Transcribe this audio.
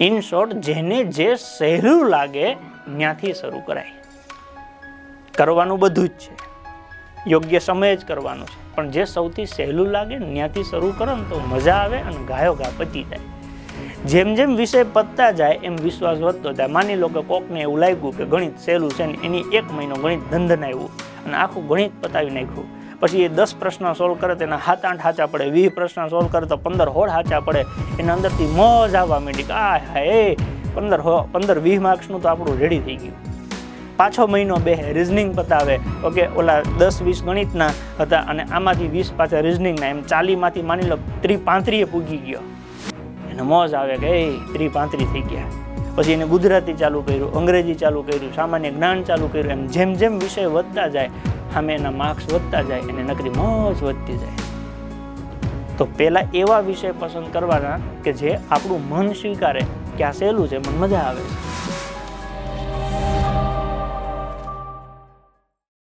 In short, જેને જે સહેલું લાગે ત્યાંથી શરૂ કરાય. કરવાનું બધું જ છે, યોગ્ય સમયે જ કરવાનું છે, પણ જે સૌથી સહેલું લાગે ને ત્યાંથી શરૂ કરો ને તો મજા આવે અને ગાયો ગા પતી જાય. જેમ જેમ વિષય પતતા જાય એમ વિશ્વાસ વધતો જાય. માની લો કે કોકને એવું લાગ્યું કે ગણિત સહેલું છે ને એની 1 મહિનો ગણિત ધંધનાવ્યું અને આખું ગણિત પતાવી નાખ્યું. પછી એ 10 પ્રશ્ન સોલ્વ કરે તો એના 7-8 સાચા પડે, 20 પ્રશ્ન સોલ્વ કરે તો 15-16 સાચા પડે. એના અંદરથી મોજ આવવા માંડી કે આ હા 15-20 માર્ક્સનું તો આપણું રેડી થઈ ગયું. પાછો મહિનો બેહે, રિઝનિંગ પતાવે. ઓકે, ઓલા 10-20 ગણિતના હતા અને આમાંથી 20 પાછા રિઝનિંગના, એમ 40માંથી માની લો 30-35 પૂગી ગયો. એને મોજ આવે કે 30-35 થઈ ગયા. પછી એને ગુજરાતી ચાલુ કર્યું, અંગ્રેજી ચાલુ કર્યું, સામાન્ય જ્ઞાન ચાલુ કર્યું. એમ જેમ જેમ વિષય વધતા જાય સામે એના માર્ક્સ વધતા જાય એને નકરી મોજ વધતી જાય. તો પહેલાં એવા વિષય પસંદ કરવાના કે જે આપણું મન સ્વીકારે કે આ સહેલું છે, મને મજા આવે છે.